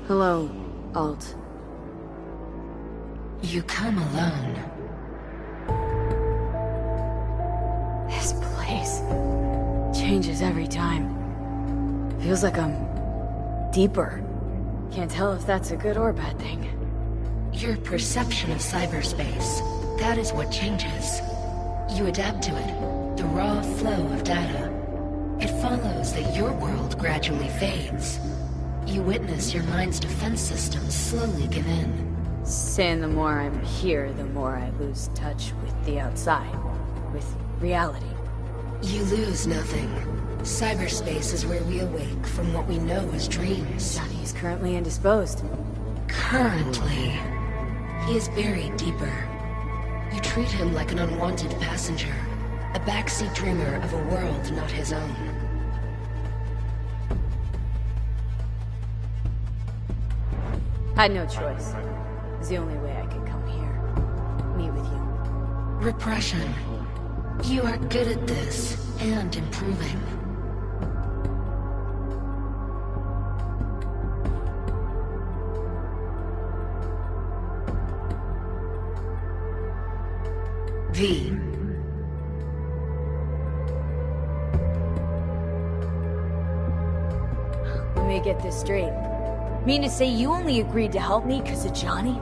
Hello, Alt. You come alone. This place changes every time. Feels like I'm deeper. Can't tell if that's a good or bad thing. Your perception of cyberspace, that is what changes. You adapt to it, the raw flow of data. It follows that your world gradually fades. You witness your mind's defense systems slowly give in. Saying the more I'm here, the more I lose touch with the outside. With reality. You lose nothing. Cyberspace is where we awake from what we know as dreams. Johnny is currently indisposed. Currently. He is buried deeper. You treat him like an unwanted passenger. A backseat dreamer of a world not his own. Had no choice. It was the only way I could come here. Meet with you. Repression. You are good at this, and improving. V. Let me get this straight. Mean to say you only agreed to help me because of Johnny?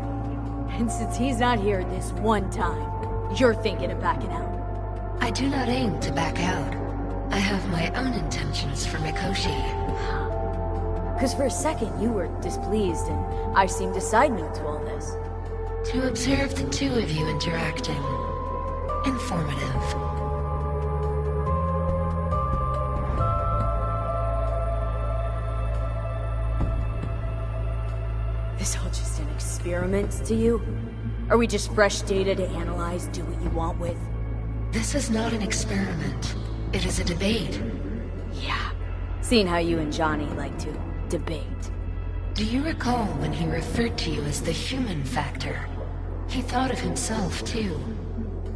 And since he's not here this one time, you're thinking of backing out? I do not aim to back out. I have my own intentions for Mikoshi. Because for a second you were displeased and I seemed a side note to all this. To observe the two of you interacting. Informative. This all just an experiment to you? Are we just fresh data to analyze, do what you want with? This is not an experiment. It is a debate. Yeah. Seeing how you and Johnny like to debate. Do you recall when he referred to you as the human factor? He thought of himself, too.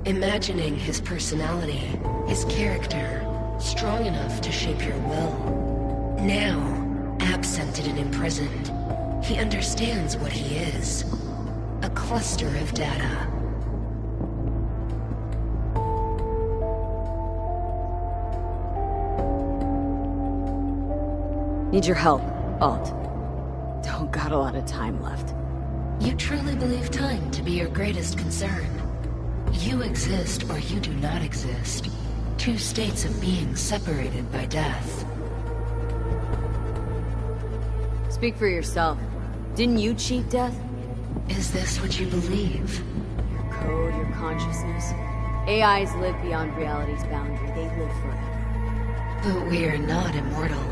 Imagining his personality, his character, strong enough to shape your will. Now, absented and imprisoned, he understands what he is. A cluster of data. Need your help, Alt. Don't got a lot of time left. You truly believe time to be your greatest concern. You exist or you do not exist. Two states of being separated by death. Speak for yourself. Didn't you cheat death? Is this what you believe? Your code, your consciousness. AIs live beyond reality's boundary. They live forever. But we are not immortal.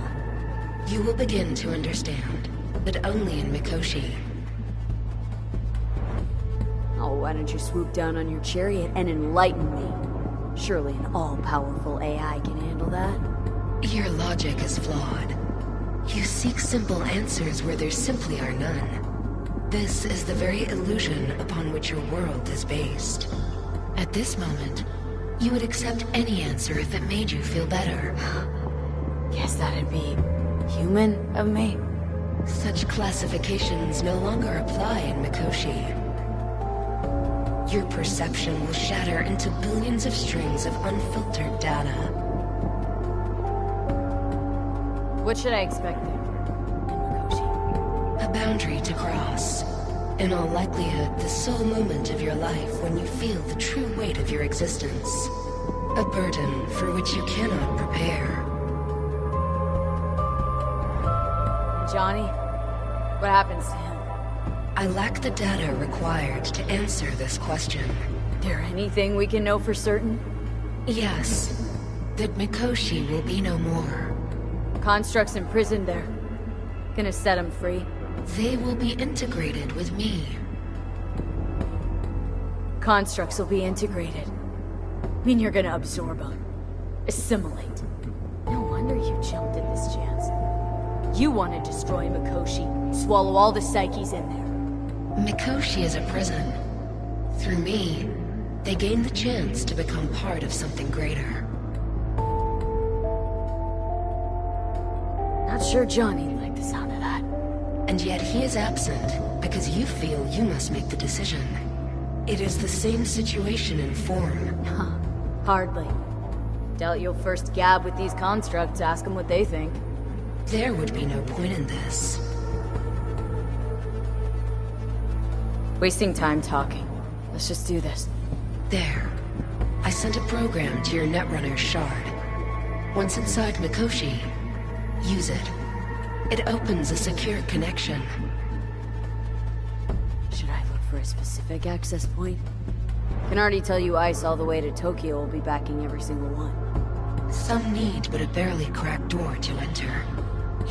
You will begin to understand, but only in Mikoshi. Oh, why don't you swoop down on your chariot and enlighten me? Surely an all-powerful AI can handle that. Your logic is flawed. You seek simple answers where there simply are none. This is the very illusion upon which your world is based. At this moment, you would accept any answer if it made you feel better. Guess that'd be human of me. Such classifications no longer apply in Mikoshi. Your perception will shatter into billions of strings of unfiltered data. What should I expect there, in Mikoshi? A boundary to cross. In all likelihood, the sole moment of your life when you feel the true weight of your existence. A burden for which you cannot prepare. Johnny? What happens to him? I lack the data required to answer this question. There anything we can know for certain? Yes. That Mikoshi will be no more. Constructs imprisoned there. Gonna set him free. They will be integrated with me. Constructs will be integrated. Mean you're gonna absorb them. Assimilate. No wonder you jumped at this chance. You want to destroy Mikoshi, swallow all the psyches in there. Mikoshi is a prison. Through me, they gain the chance to become part of something greater. Not sure Johnny'd like the sound of that. And yet he is absent because you feel you must make the decision. It is the same situation in form. Huh. Hardly. Doubt you'll first gab with these constructs, ask them what they think. There would be no point in this. Wasting time talking. Let's just do this. There. I sent a program to your Netrunner's shard. Once inside Mikoshi, use it. It opens a secure connection. Should I look for a specific access point? Can already tell you ICE all the way to Tokyo will be backing every single one. Some need but a barely cracked door to enter.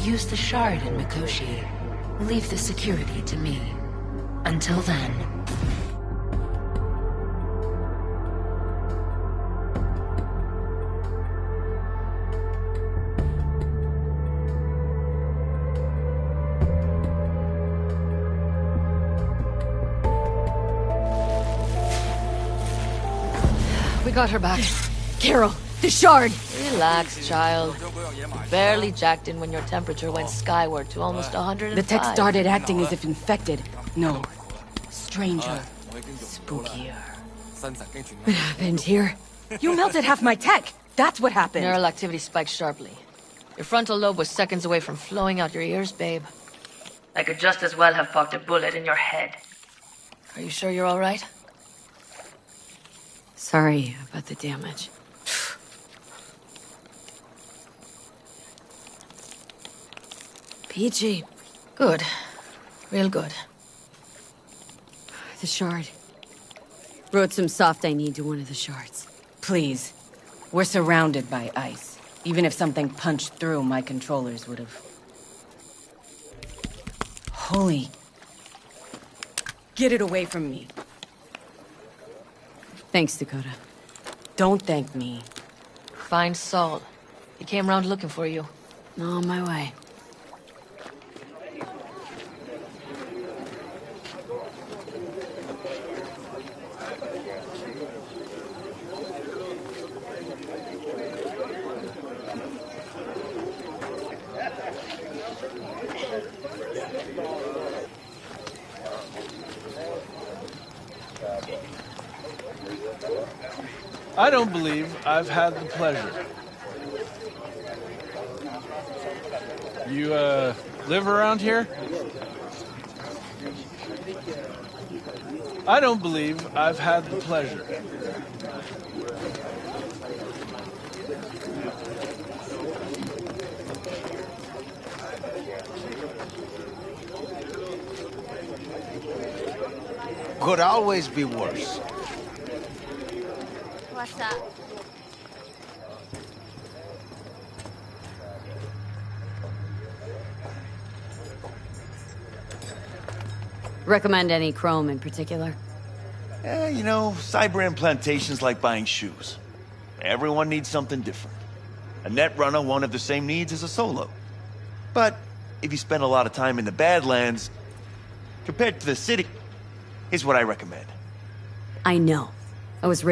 Use the shard in Mikoshi. Leave the security to me. Until then... We got her back. Carol, the shard! Relax, child. You barely jacked in when your temperature went skyward to almost 105. The tech started acting as if infected. No. Stranger. Spookier. What happened here? You melted half my tech! That's what happened! Neural activity spiked sharply. Your frontal lobe was seconds away from flowing out your ears, babe. I could just as well have popped a bullet in your head. Are you sure you're all right? Sorry about the damage. Peachy. Good. Real good. The shard. Wrote some soft I need to one of the shards. Please. We're surrounded by ice. Even if something punched through, my controllers would have... Holy... Get it away from me. Thanks, Dakota. Don't thank me. Find Saul. He came round looking for you. On my way. I don't believe I've had the pleasure. You, live around here? I don't believe I've had the pleasure. Could always be worse. What's that? Recommend any chrome in particular? You know, cyber implantation's like buying shoes. Everyone needs something different. A Netrunner won't have the same needs as a solo. But if you spend a lot of time in the Badlands, compared to the city, here's what I recommend. I know. I was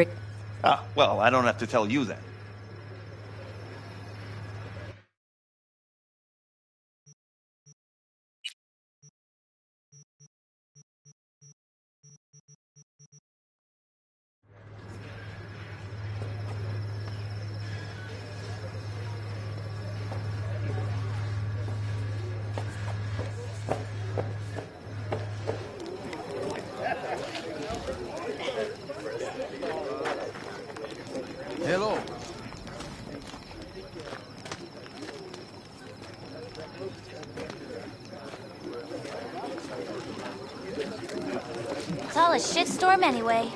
Ah, well, I don't have to tell you then. Hello. It's all a shitstorm anyway.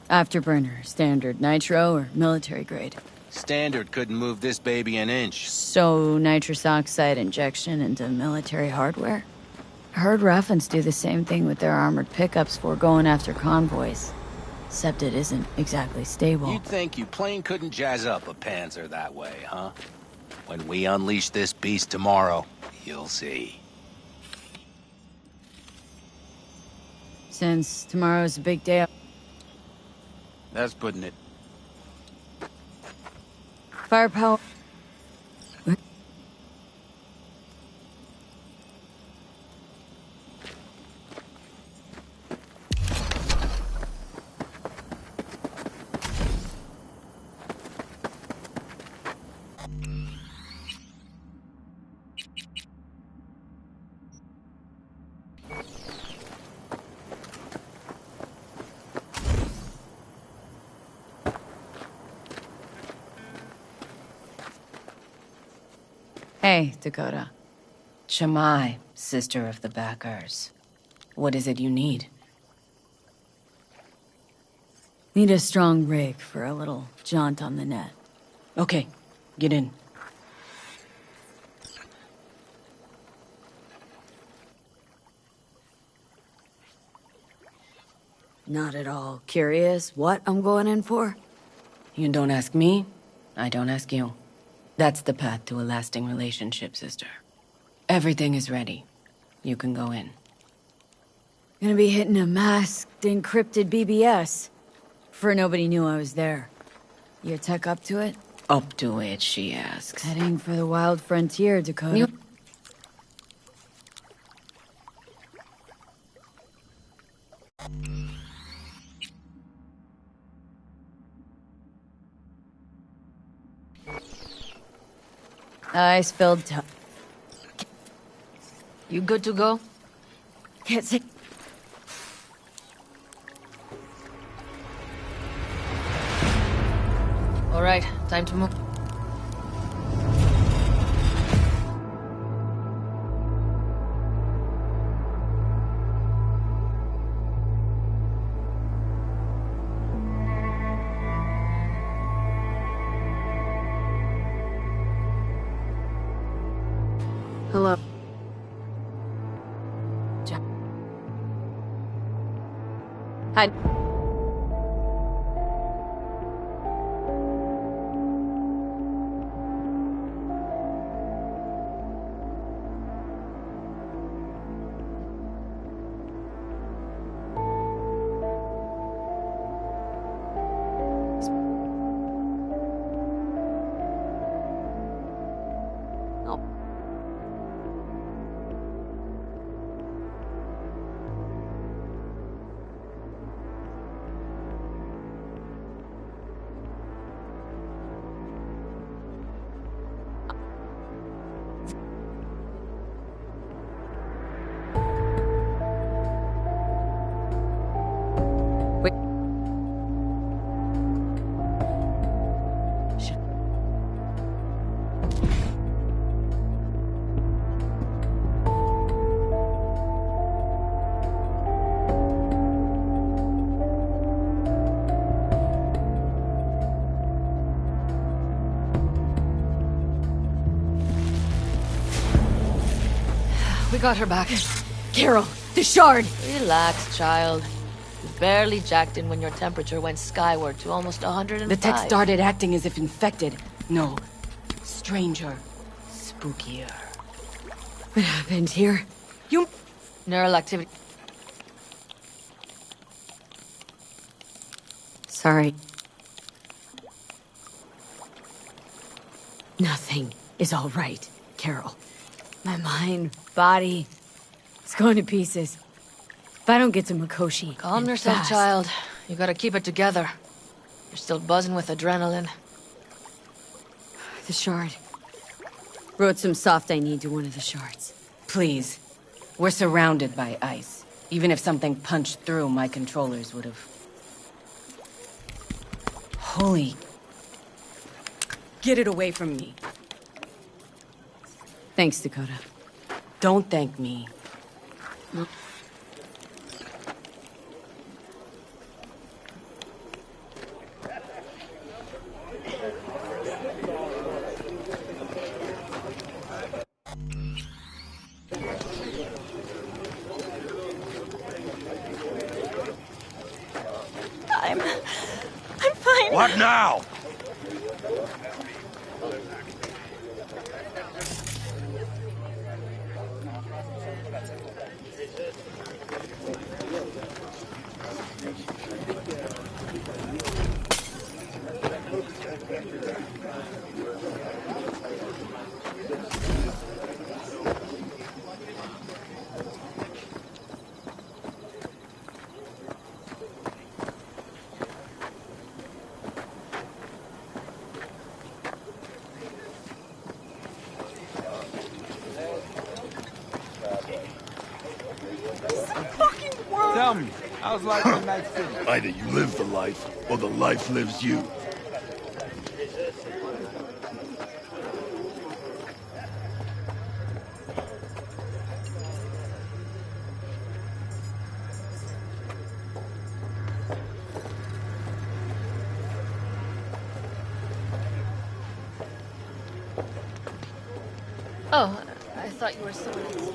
Afterburner, standard nitro, or military grade? Standard couldn't move this baby an inch. So, nitrous oxide injection into military hardware? I heard Raffens do the same thing with their armored pickups for going after convoys. Except it isn't exactly stable. You'd think you plain couldn't jazz up a Panzer that way, huh? When we unleash this beast tomorrow, you'll see. Since tomorrow's a big day, That's putting it. firepower... Hey, Dakota. Shamai, sister of the Backers. What is it you need? Need a strong rig for a little jaunt on the net. Okay, get in. Not at all curious what I'm going in for? You don't ask me, I don't ask you. That's the path to a lasting relationship, sister. Everything is ready. You can go in. Gonna be hitting a masked, encrypted BBS. For nobody knew I was there. Your tech up to it? Up to it, she asks. Heading for the wild frontier, Dakota. Ice-filled tub. You good to go? Can't say. All right, time to move. Hello. Hi. We got her back. Carol, the shard! Relax, child. You barely jacked in when your temperature went skyward to almost 105. The tech started acting as if infected. No. Stranger. Spookier. What happened here? You... Neural activity. Sorry. Nothing is all right, Carol. My mind, body, it's going to pieces. If I don't get to Mikoshi... Calm and yourself, fast- child. You gotta keep it together. You're still buzzing with adrenaline. The shard. Wrote some soft I need to one of the shards. Please. We're surrounded by ice. Even if something punched through, my controllers would have... Holy... Get it away from me. Thanks, Dakota. Don't thank me. I'm fine. What now? Tell me, how's life in Night City? Either you live the life, or the life lives you. Oh, I thought you were someone else.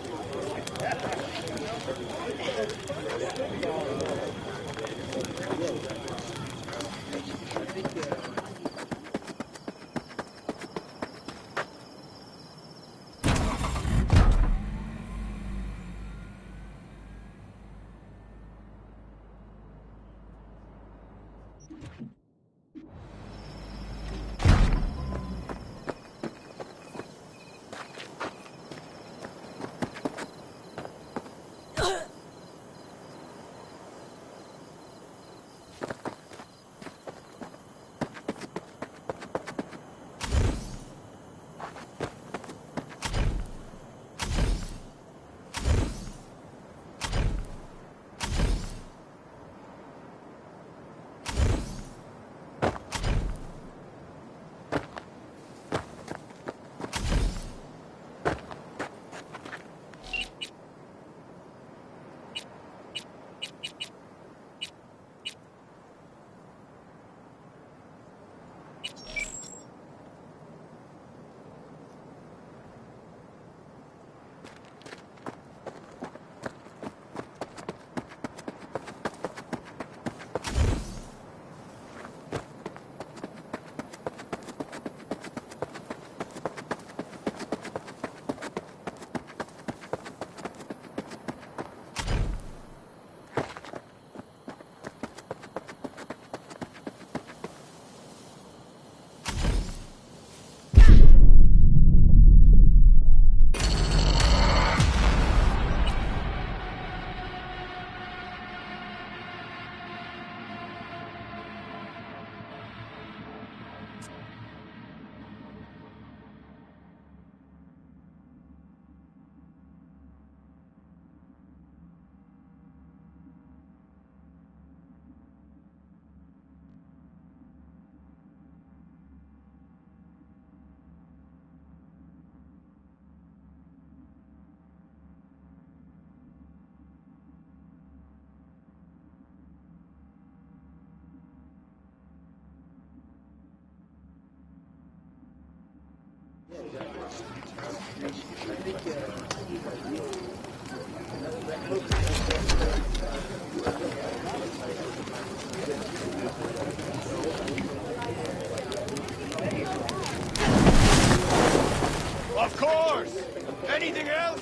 Of course! Anything else?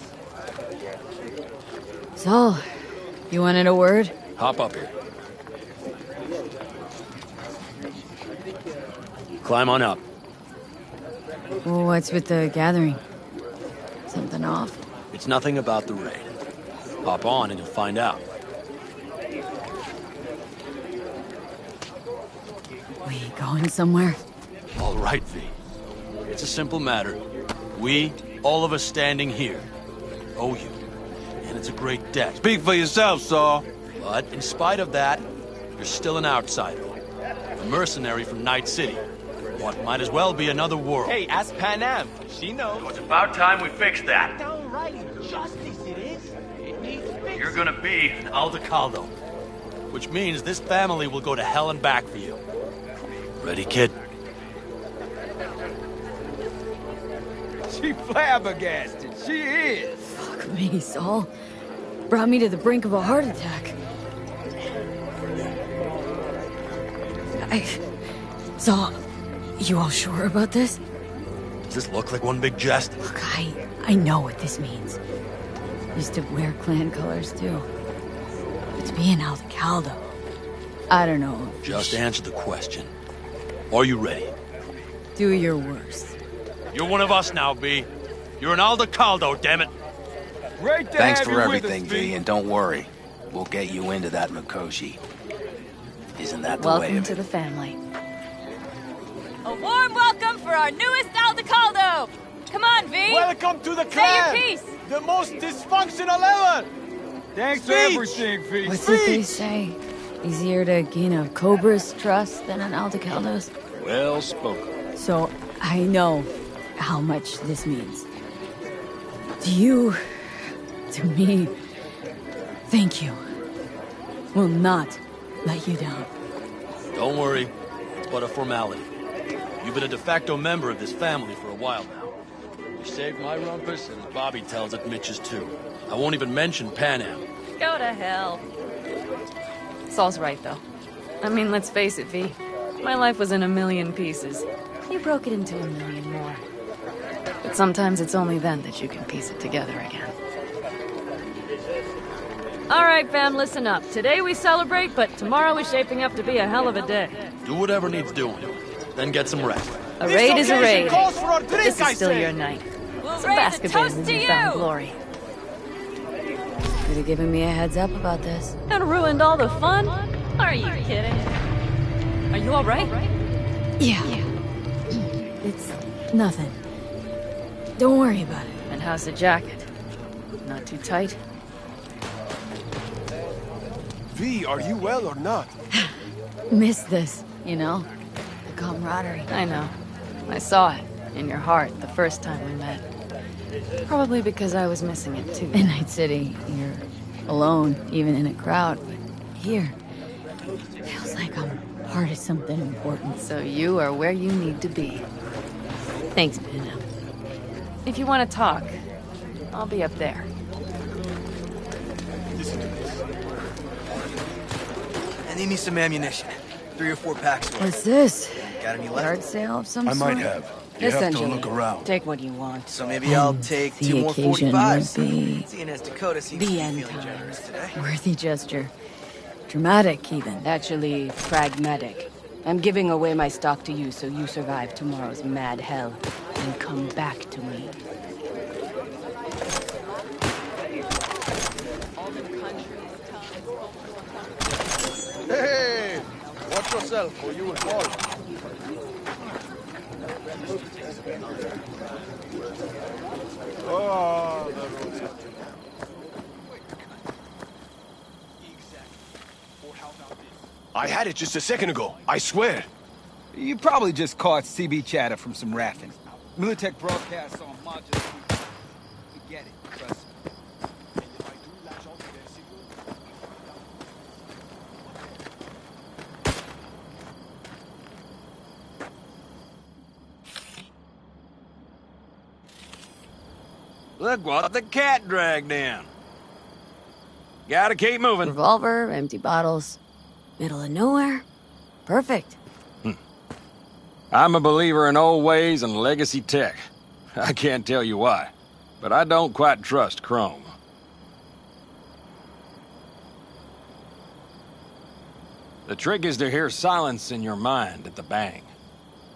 Saul, you wanted a word? Hop up here. Climb on up. Well, what's with the gathering? Something off? It's nothing about the raid. Hop on and you'll find out. We going somewhere? All right, V. It's a simple matter. We, all of us standing here, owe you. And it's a great debt. Speak for yourself, Saul. But in spite of that, you're still an outsider. A mercenary from Night City. What might as well be another world. Hey, ask Panam. She knows. It's about time we fixed that. Downright injustice it is. It needs fixing. You're gonna be an Aldecaldo. Which means this family will go to hell and back for you. Ready, kid? She flabbergasted. She is. Fuck me, Saul. Brought me to the brink of a heart attack. Saul, you all sure about this? Does this look like one big jest? Look, I know what this means. Used to wear clan colors, too. But to be an Aldecaldo, I don't know. Just answer the question. Are you ready? Do your worst. You're one of us now, B. You're an Aldecaldo, damn it. Great to Thanks have for you everything, with us, V, and don't worry. We'll get you into that Mikoshi. Isn't that the way Welcome of to it? the family. A warm welcome for our newest Aldecaldo! Come on, V! Welcome to the Say clan! your piece! The most dysfunctional ever! Thanks for everything, V. What's it they say? Easier to gain a Cobra's trust than an Aldecaldo's? Well spoken. So, I know how much this means. To you, to me, thank you. Will not let you down. Don't worry. It's but a formality. You've been a de facto member of this family for a while now. You saved my rumpus, and as Bobby tells it, Mitch's too. I won't even mention Panam. Go to hell. Saul's right, though. I mean, let's face it, V. My life was in a million pieces. You broke it into a million more. But sometimes it's only then that you can piece it together again. All right, fam, listen up. Today we celebrate, but tomorrow is shaping up to be a hell of a day. Do whatever needs doing. Then get some rest. A raid is a raid. Calls for a But drink, this I is still say. your night. We'll Some raise a basket toast in to newfound you! glory. Could have given me a heads up about this. And ruined all the fun? Are you kidding? Are you all right? Yeah. It's nothing. Don't worry about it. And how's the jacket? Not too tight? V, are you well or not? Miss this, you know? The camaraderie. I know. I saw it in your heart the first time we met. Probably because I was missing it too. In Night City, you're alone, even in a crowd, but here, it feels like I'm part of something important. So you are where you need to be. Thanks, Pino. If you want to talk, I'll be up there. I need me some ammunition. 3 or 4 packs worth. What's this? Got any left? Yard sale of some I sort? might have. You have to Essentially. look around. Take what you want. So maybe I'll take the 2 more occasion 45s. would be Seeing as Dakota seems the to be end feeling times. generous today. worthy gesture. Dramatic, even. Actually, pragmatic. I'm giving away my stock to you so you survive tomorrow's mad hell and come back to me. Hey! Watch yourself or you will fall. Oh, the roads are I had it just a second ago. I swear. You probably just caught CB chatter from some raffing. Militech broadcasts on modular. We get it, trust me. Look what the cat dragged in. Gotta keep moving. Revolver, empty bottles. Middle of nowhere. Perfect. I'm a believer in old ways and legacy tech. I can't tell you why, but I don't quite trust Chrome. The trick is to hear silence in your mind at the bang.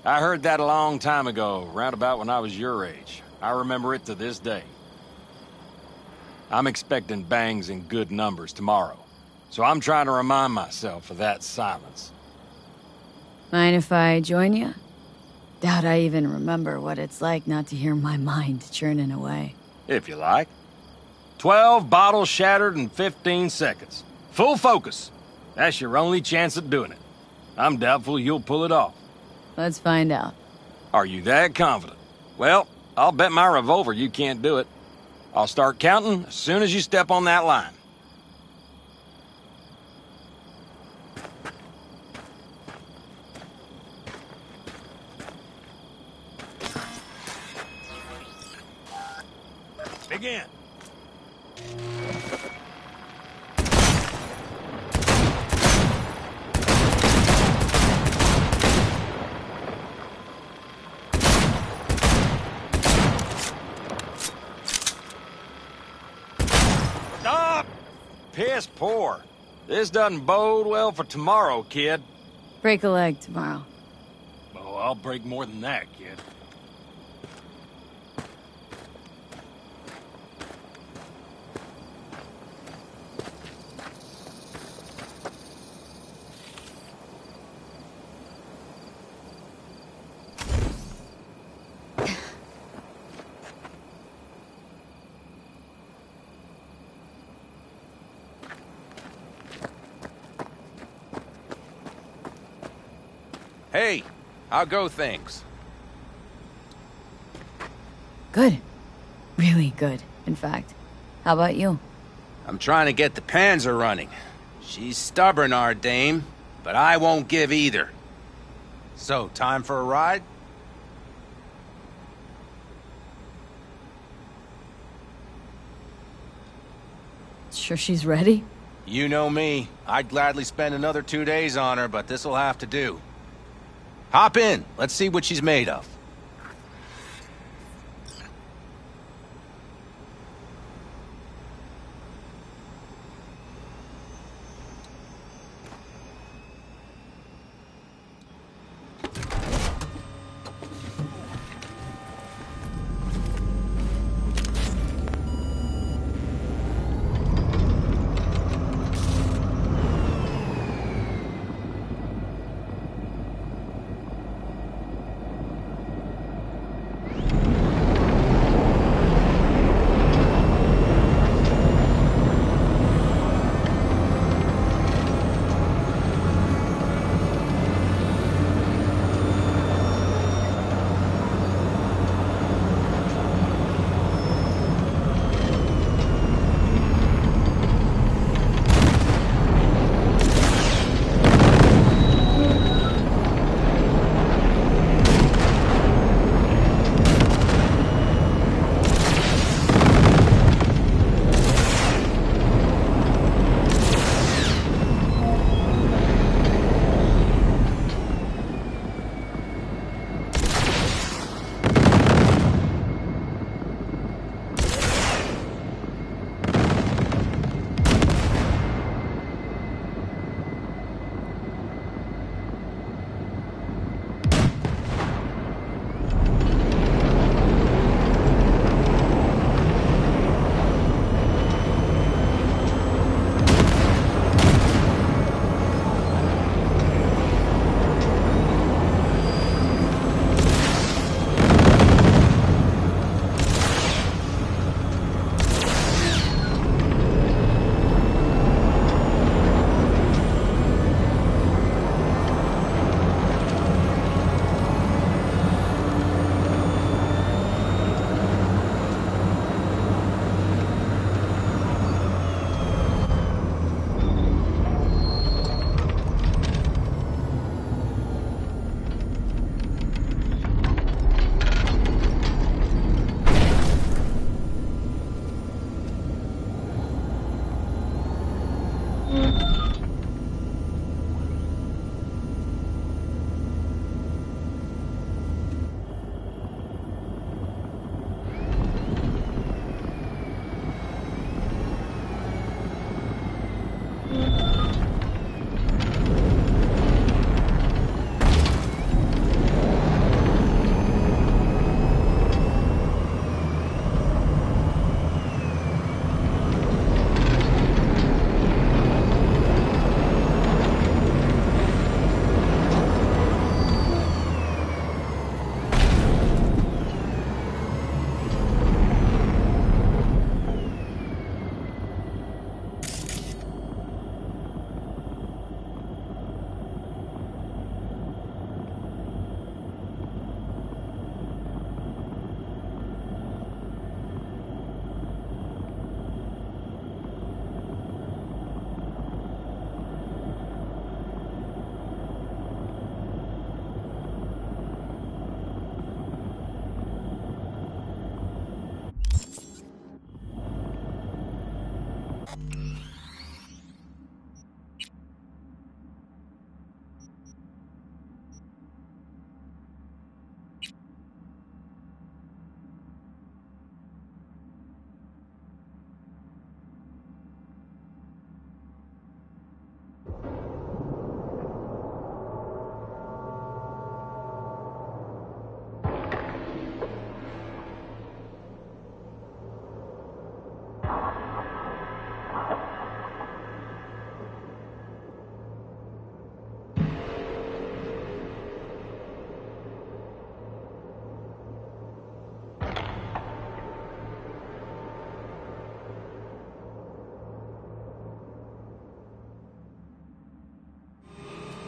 I heard that a long time ago, round about when I was your age. I remember it to this day. I'm expecting bangs in good numbers tomorrow, so I'm trying to remind myself of that silence. Mind if I join you? Doubt I even remember what it's like not to hear my mind churning away. If you like. 12 bottles shattered in 15 seconds. Full focus. That's your only chance at doing it. I'm doubtful you'll pull it off. Let's find out. Are you that confident? Well, I'll bet my revolver you can't do it. I'll start counting as soon as you step on that line. Begin. Stop! Piss poor. This doesn't bode well for tomorrow, kid. Break a leg tomorrow. Oh, I'll break more than that, kid. Hey, how go things? Good. Really good, in fact. How about you? I'm trying to get the Panzer running. She's stubborn, our dame, but I won't give either. So, time for a ride? Sure she's ready? You know me. I'd gladly spend another 2 days on her, but this'll have to do. Hop in. Let's see what she's made of.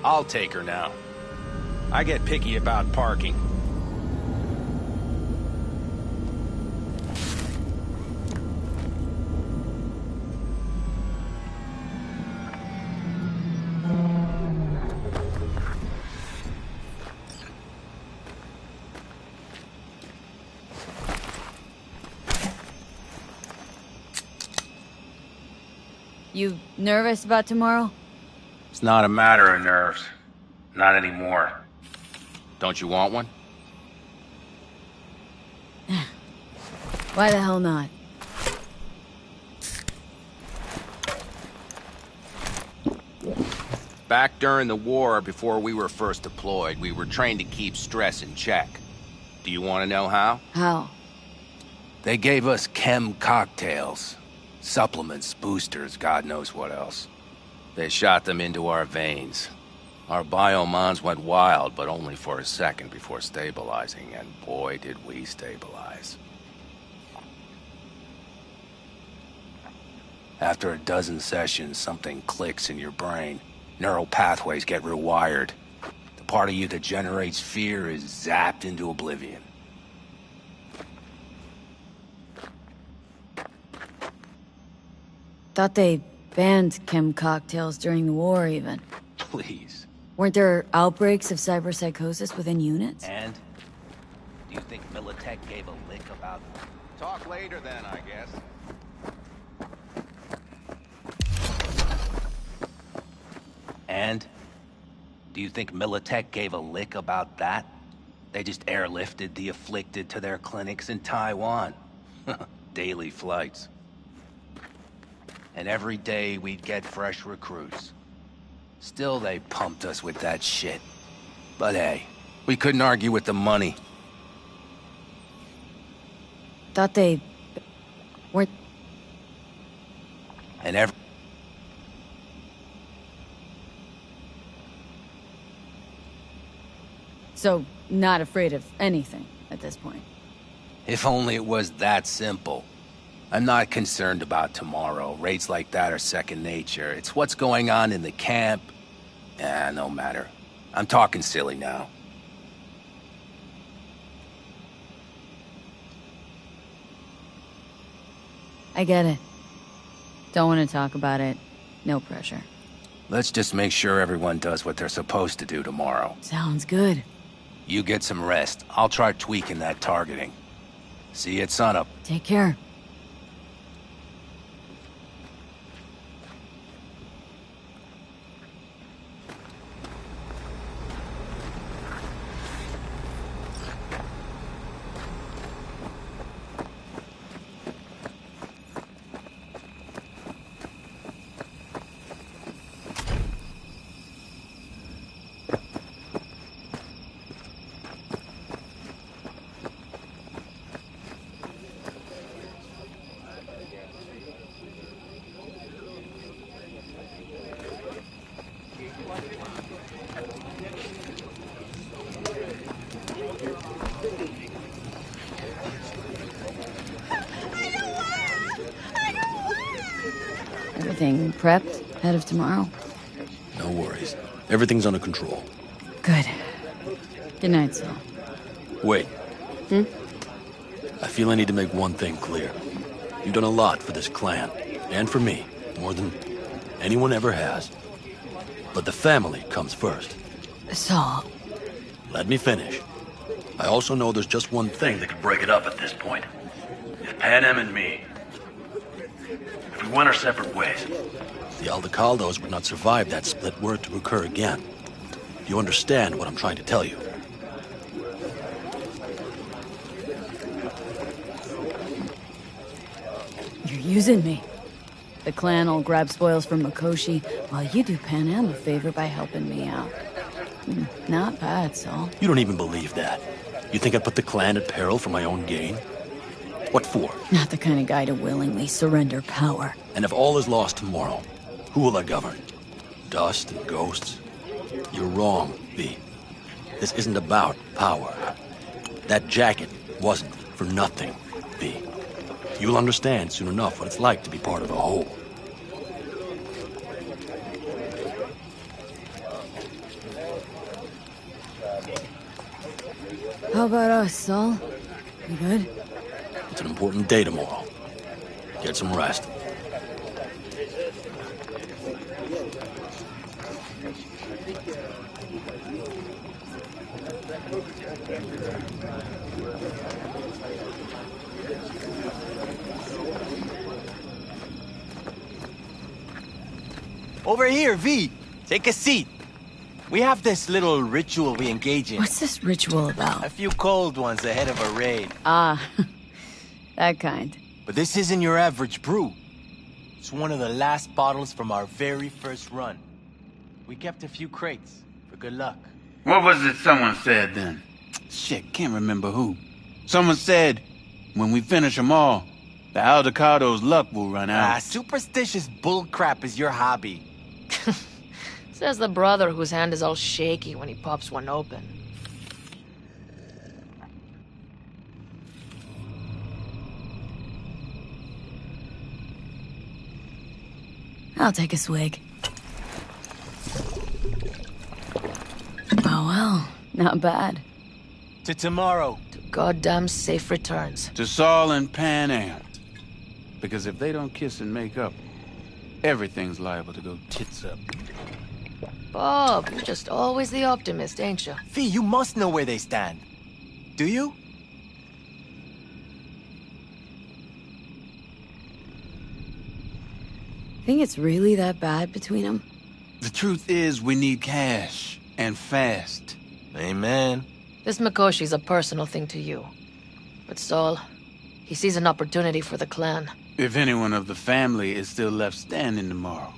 I'll take her now. I get picky about parking. You nervous about tomorrow? It's not a matter of nerves. Not anymore. Don't you want one? Why the hell not? Back during the war, before we were first deployed, we were trained to keep stress in check. Do you want to know how? How? They gave us chem cocktails. Supplements, boosters, God knows what else. They shot them into our veins. Our biomons went wild, but only for a second before stabilizing, and boy did we stabilize. After a dozen sessions, something clicks in your brain. Neural pathways get rewired. The part of you that generates fear is zapped into oblivion. Thought they banned chem cocktails during the war, even. Please. Weren't there outbreaks of cyberpsychosis within units? And? Do you think Militech gave a lick about... Talk later then, I guess. And? Do you think Militech gave a lick about that? They just airlifted the afflicted to their clinics in Taiwan. Daily flights. And every day we'd get fresh recruits. Still they pumped us with that shit. But hey, we couldn't argue with the money. Thought they... weren't... And every... So, not afraid of anything at this point. If only it was that simple. I'm not concerned about tomorrow. Raids like that are second nature. It's what's going on in the camp. No matter. I'm talking silly now. I get it. Don't want to talk about it. No pressure. Let's just make sure everyone does what they're supposed to do tomorrow. Sounds good. You get some rest. I'll try tweaking that targeting. See you at sunup. Take care. Everything prepped ahead of tomorrow? No worries. Everything's under control. Good. Good night, Saul. Wait. I feel I need to make one thing clear. You've done a lot for this clan, and for me, more than anyone ever has. But the family comes first. Saul. Let me finish. I also know there's just one thing that could break it up at this point. If Pan Am and me, if we went our separate ways, the Aldecaldos would not survive that split were it to occur again. You understand what I'm trying to tell you? You're using me. The clan will grab spoils from Mikoshi, while you do Pan Am a favor by helping me out. Not bad, Saul. You don't even believe that. You think I'd put the clan at peril for my own gain? What for? Not the kind of guy to willingly surrender power. And if all is lost tomorrow, who will I govern? Dust and ghosts? You're wrong, V. This isn't about power. That jacket wasn't for nothing, V. You'll understand soon enough what it's like to be part of a whole. How about us, Saul? You good? It's an important day tomorrow. Get some rest. Over here, V. Take a seat. We have this little ritual we engage in. What's this ritual about? A few cold ones ahead of a raid. Ah, that kind. But this isn't your average brew. It's one of the last bottles from our very first run. We kept a few crates for good luck. What was it someone said then? Shit, can't remember who. Someone said, when we finish them all, the Aldecado's luck will run out. Superstitious bullcrap is your hobby. Says the brother whose hand is all shaky when he pops one open. I'll take a swig. Oh well, not bad. To tomorrow. To goddamn safe returns. To Saul and Pan Am. Because if they don't kiss and make up, everything's liable to go tits up. Bob, you're just always the optimist, ain't you? Fee, you must know where they stand. Do you? Think it's really that bad between them? The truth is, we need cash. And fast. Amen. This Mikoshi's a personal thing to you. But Saul, he sees an opportunity for the clan. If anyone of the family is still left standing tomorrow.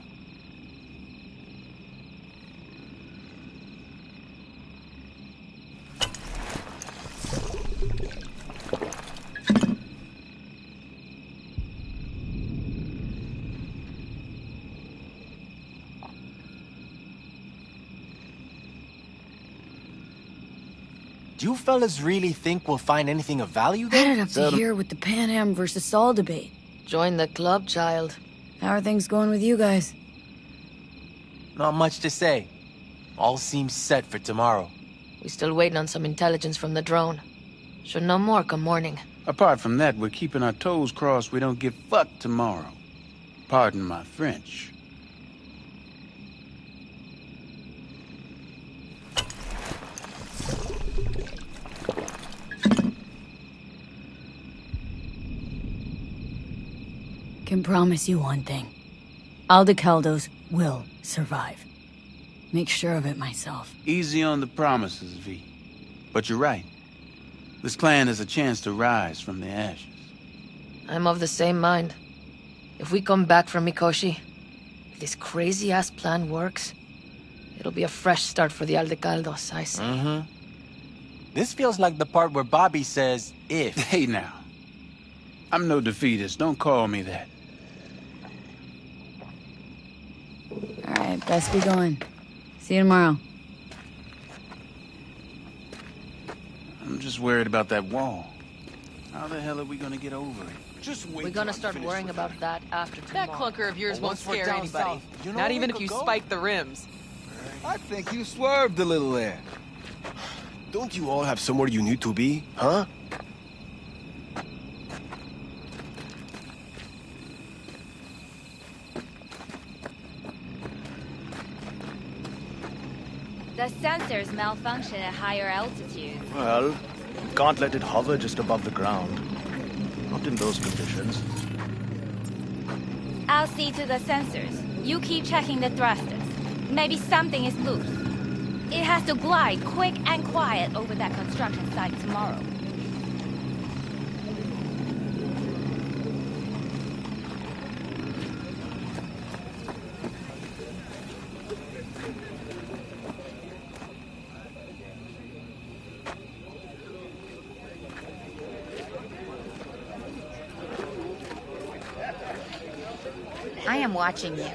Do you fellas really think we'll find anything of value there? Headed up to here with the Pan Am versus Saul debate. Join the club, child. How are things going with you guys? Not much to say. All seems set for tomorrow. We still waiting on some intelligence from the drone. Should know more come morning. Apart from that, we're keeping our toes crossed we don't get fucked tomorrow. Pardon my French. Can promise you one thing. Aldecaldos will survive. Make sure of it myself. Easy on the promises, V. But you're right. This clan has a chance to rise from the ashes. I'm of the same mind. If we come back from Mikoshi, if this crazy-ass plan works, it'll be a fresh start for the Aldecaldos, I say. Mm-hmm. This feels like the part where Bobby says, if. Hey now. I'm no defeatist, don't call me that. Alright, best be going. See you tomorrow. I'm just worried about that wall. How the hell are we gonna get over it? Just wait. We're gonna start worrying about that after tomorrow. That clunker of yours won't Once we're scare down anybody. south, you know Not where even we if you could go? spike the rims. I think you swerved a little there. Don't you all have somewhere you need to be, huh? The sensors malfunction at higher altitudes. Well, can't let it hover just above the ground. Not in those conditions. I'll see to the sensors. You keep checking the thrusters. Maybe something is loose. It has to glide quick and quiet over that construction site tomorrow. I am watching you.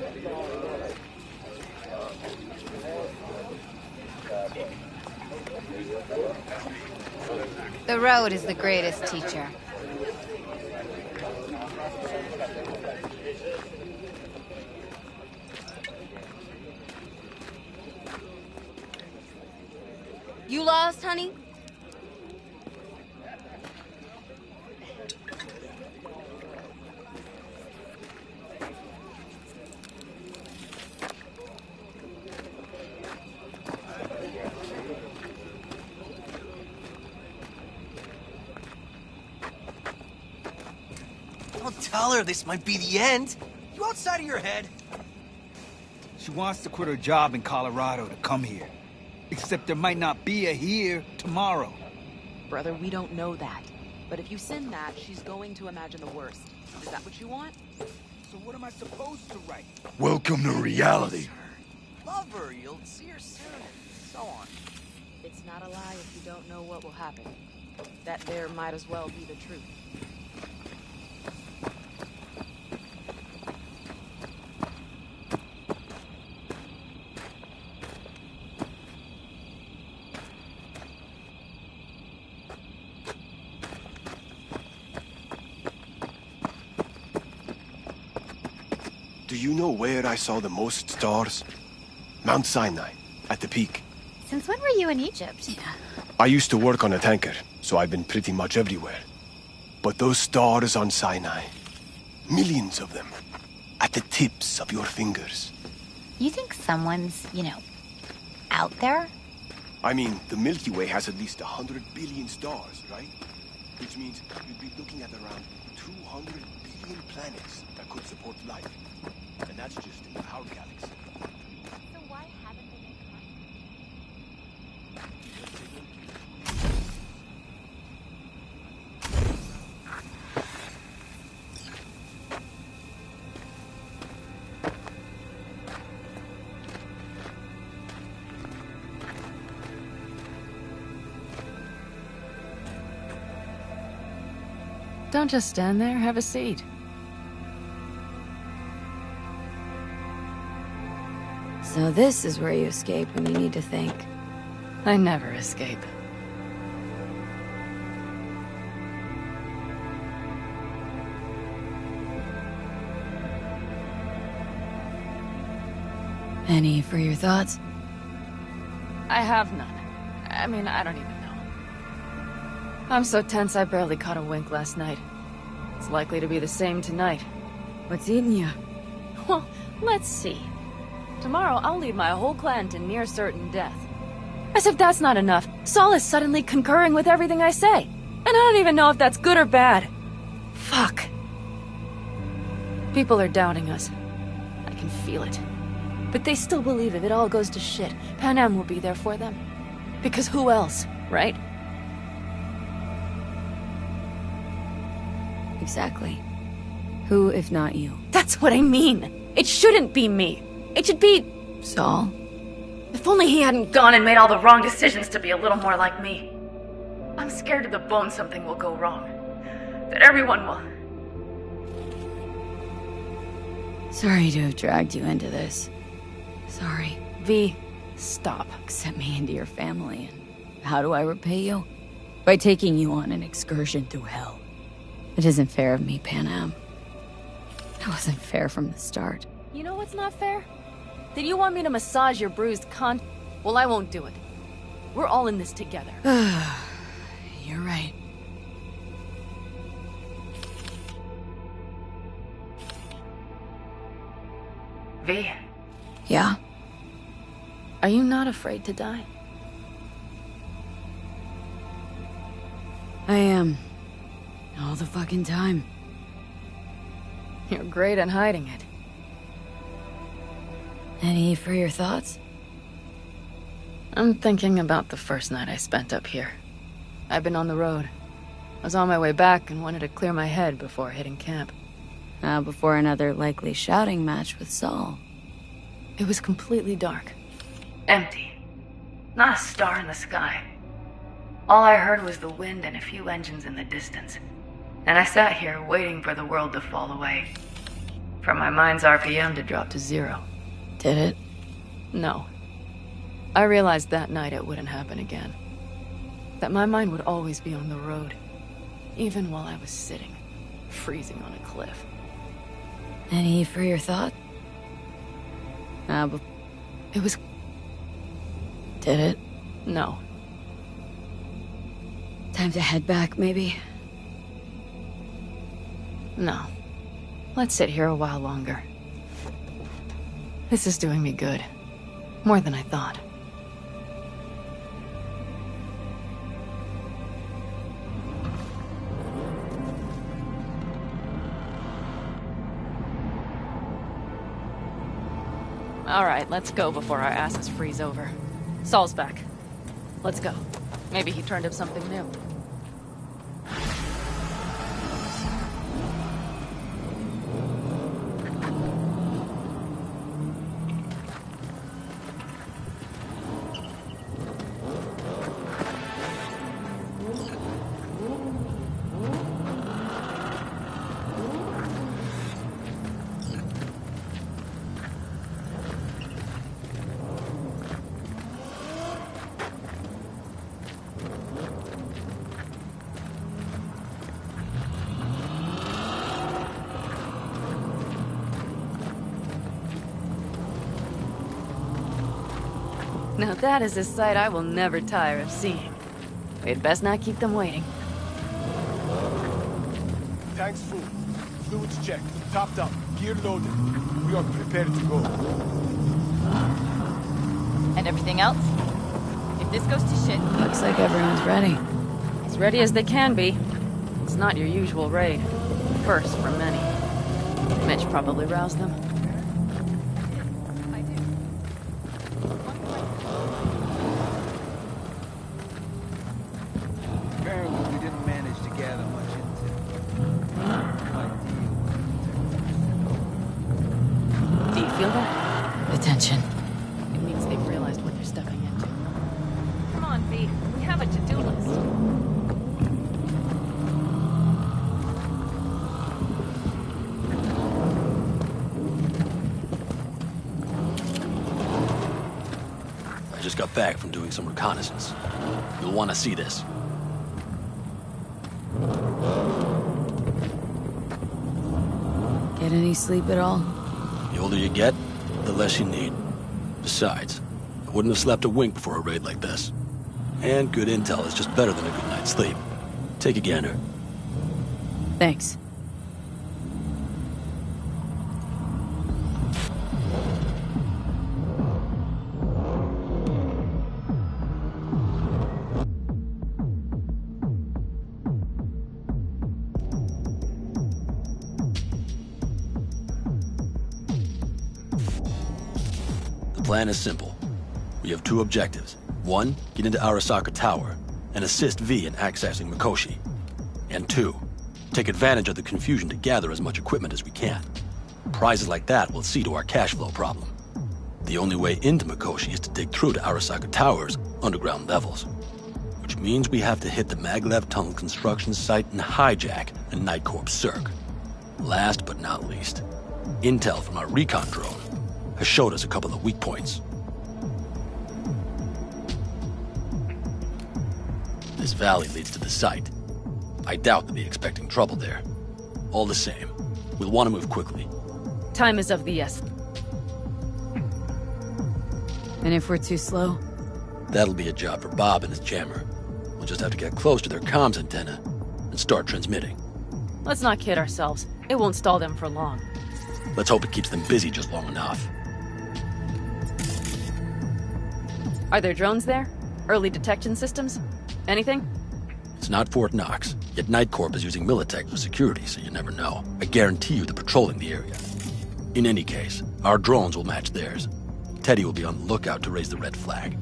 The road is the greatest teacher. You lost, honey? Don't tell her this might be the end. You outside of your head? She wants to quit her job in Colorado to come here. Except there might not be a here tomorrow. Brother, we don't know that. But if you send that, she's going to imagine the worst. Is that what you want? So what am I supposed to write? Welcome to reality. Love her, you'll see her soon, and so on. It's not a lie if you don't know what will happen. That there might as well be the truth. Do you know where I saw the most stars? Mount Sinai, at the peak. Since when were you in Egypt? I used to work on a tanker, so I've been pretty much everywhere. But those stars on Sinai, millions of them, at the tips of your fingers. You think someone's, out there? I mean, the Milky Way has at least 100 billion stars, right? Which means you'd be looking at around 200 billion planets that could support life. And that's just in our galaxy. So why haven't they been Don't just stand there, have a seat. So this is where you escape when you need to think. I never escape. Any for your thoughts? I have none. I mean, I don't even know. I'm so tense I barely caught a wink last night. It's likely to be the same tonight. What's eating you? Well, let's see. Tomorrow I'll lead my whole clan to near certain death. As if that's not enough, Saul is suddenly concurring with everything I say. And I don't even know if that's good or bad. Fuck. People are doubting us. I can feel it. But they still believe if it all goes to shit, Pan Am will be there for them. Because who else, right? Exactly. Who, if not you? That's what I mean. It shouldn't be me. It should be... Saul? If only he hadn't gone and made all the wrong decisions to be a little more like me. I'm scared to the bone something will go wrong. That everyone will... Sorry to have dragged you into this. Sorry. V, stop. Accept me into your family, and how do I repay you? By taking you on an excursion through hell. It isn't fair of me, Panam. It wasn't fair from the start. You know what's not fair? Did you want me to massage your bruised con? Well, I won't do it. We're all in this together. You're right. V. Yeah? Are you not afraid to die? I am. All the fucking time. You're great at hiding it. Any for your thoughts? I'm thinking about the first night I spent up here. I've been on the road. I was on my way back and wanted to clear my head before hitting camp. Before another likely shouting match with Saul. It was completely dark. Empty. Not a star in the sky. All I heard was the wind and a few engines in the distance. And I sat here waiting for the world to fall away. For my mind's RPM to drop to 0. Did it? No. I realized that night it wouldn't happen again. That my mind would always be on the road. Even while I was sitting, freezing on a cliff. Any for your thought? It was... Did it? No. Time to head back, maybe? No. Let's sit here a while longer. This is doing me good. More than I thought. All right, let's go before our asses freeze over. Saul's back. Let's go. Maybe he turned up something new. Now that is a sight I will never tire of seeing. We'd best not keep them waiting. Tanks full. Fluids checked. Topped up. Gear loaded. We are prepared to go. And everything else? If this goes to shit... Looks like everyone's ready. As ready as they can be. It's not your usual raid. First for many. Mitch probably roused them. Apparently we didn't manage to gather much intel. Do you feel that? The tension. It means they've realized what they're stepping into. Come on, V. We have a to-do list. I just got back from doing some reconnaissance. You'll want to see this. Get any sleep at all? The older you get, the less you need. Besides, I wouldn't have slept a wink before a raid like this. And good intel is just better than a good night's sleep. Take a gander. Thanks. The plan is simple. We have two objectives. One, get into Arasaka Tower and assist V in accessing Mikoshi. And two, take advantage of the confusion to gather as much equipment as we can. Prizes like that will see to our cash flow problem. The only way into Mikoshi is to dig through to Arasaka Tower's underground levels. Which means we have to hit the Maglev Tunnel construction site and hijack a Night Corps Cirque. Last but not least, intel from our recon drone has showed us a couple of weak points. This valley leads to the site. I doubt they'll be expecting trouble there. All the same, we'll want to move quickly. Time is of the essence. And if we're too slow? That'll be a job for Bob and his jammer. We'll just have to get close to their comms antenna and start transmitting. Let's not kid ourselves. It won't stall them for long. Let's hope it keeps them busy just long enough. Are there drones there? Early detection systems? Anything? It's not Fort Knox, yet Night Corp is using Militech for security, so you never know. I guarantee you they're patrolling the area. In any case, our drones will match theirs. Teddy will be on the lookout to raise the red flag.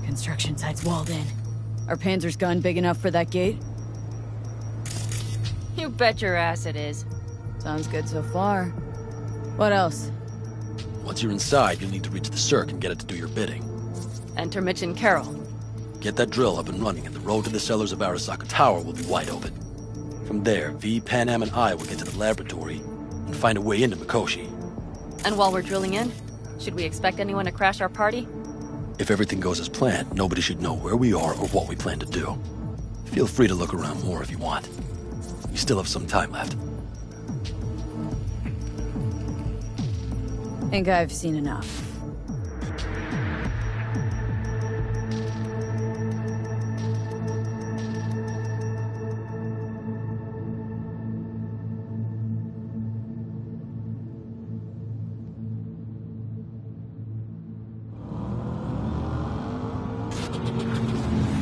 Construction site's walled in. Are Panzer's gun big enough for that gate? You bet your ass it is. Sounds good so far. What else? Once you're inside, you'll need to reach the circ and get it to do your bidding. Enter Mitch and Carol. Get that drill up and running, and the road to the cellars of Arasaka Tower will be wide open. From there, V, Panam, and I will get to the laboratory and find a way into Mikoshi. And while we're drilling in, should we expect anyone to crash our party? If everything goes as planned, nobody should know where we are or what we plan to do. Feel free to look around more if you want. We still have some time left. Think I've seen enough.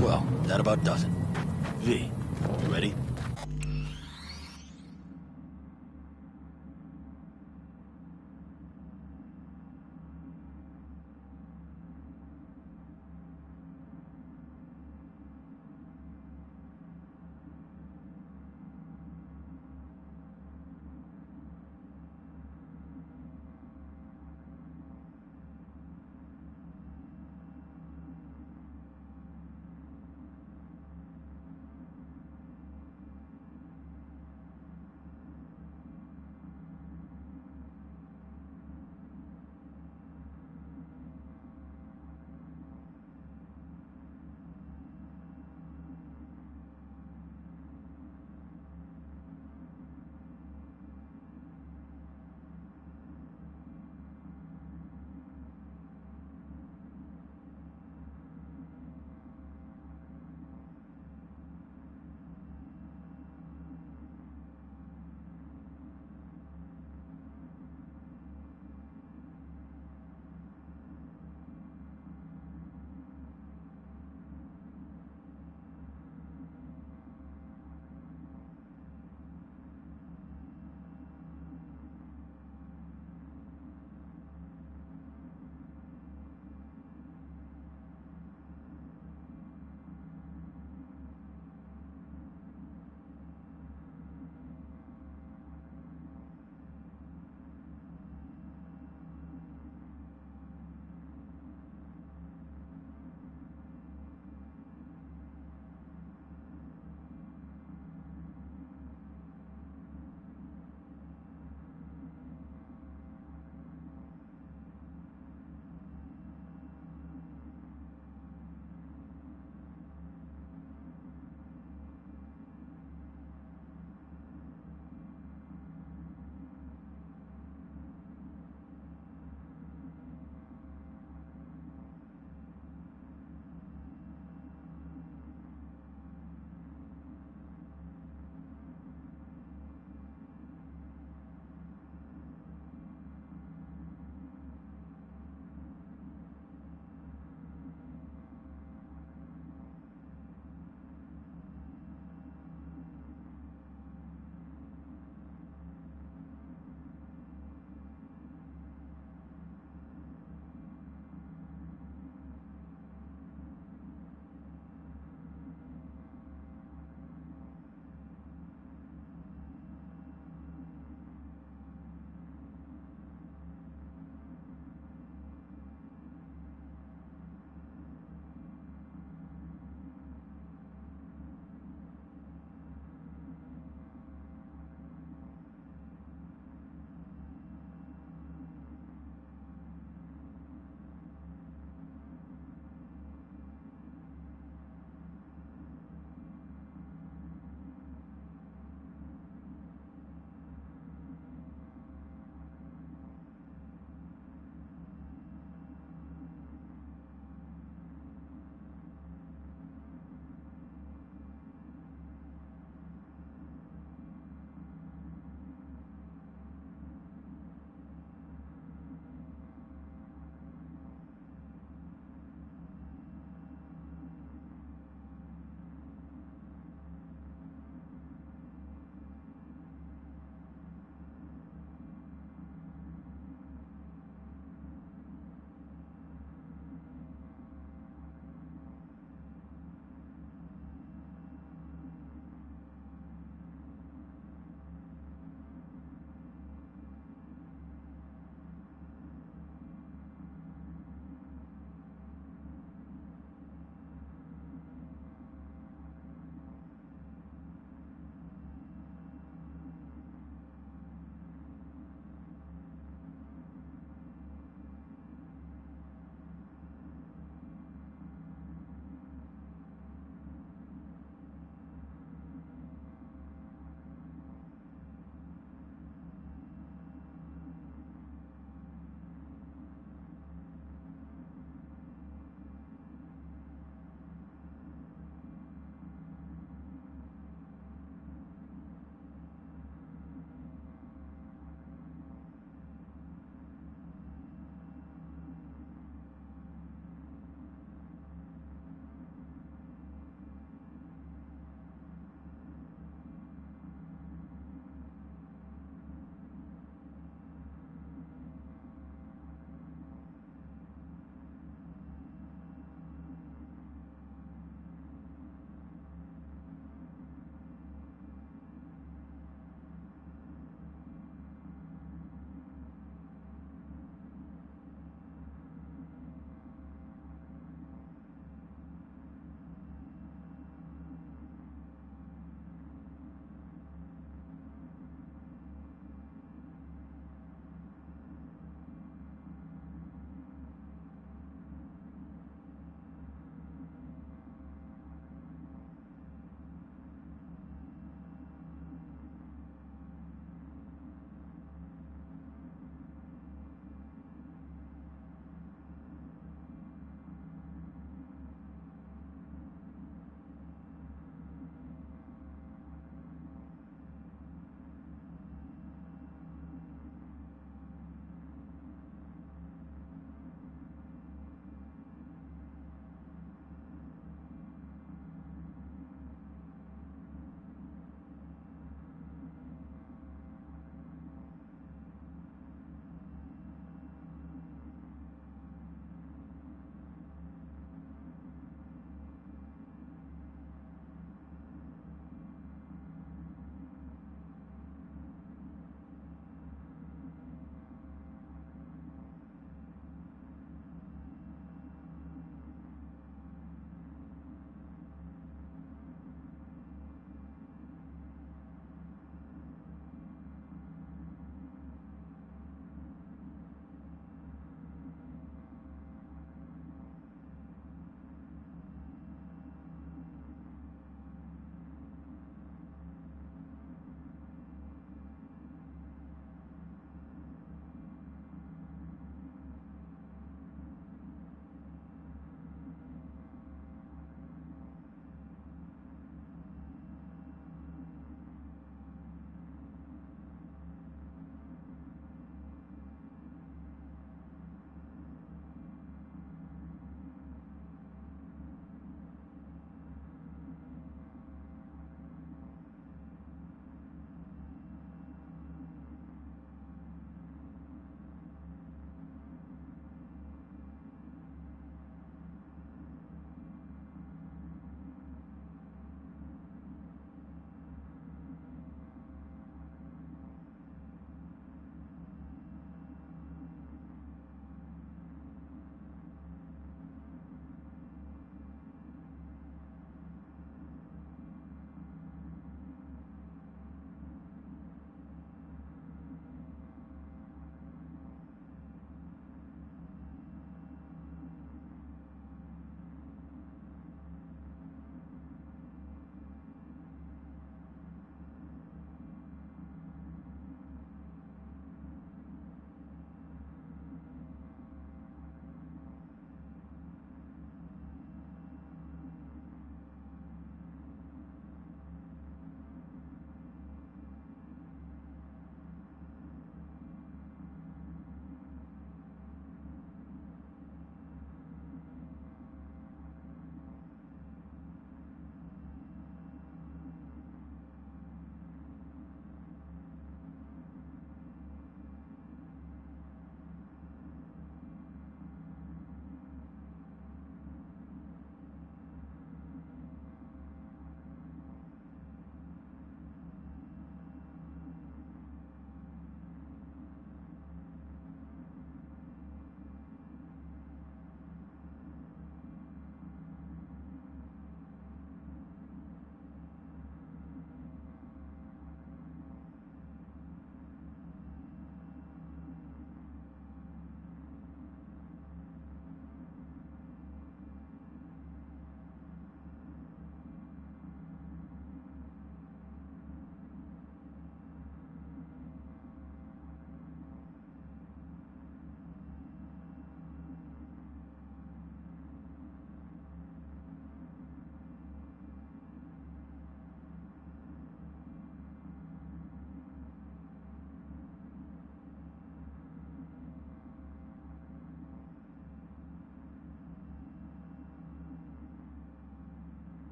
Well, that about does it. V,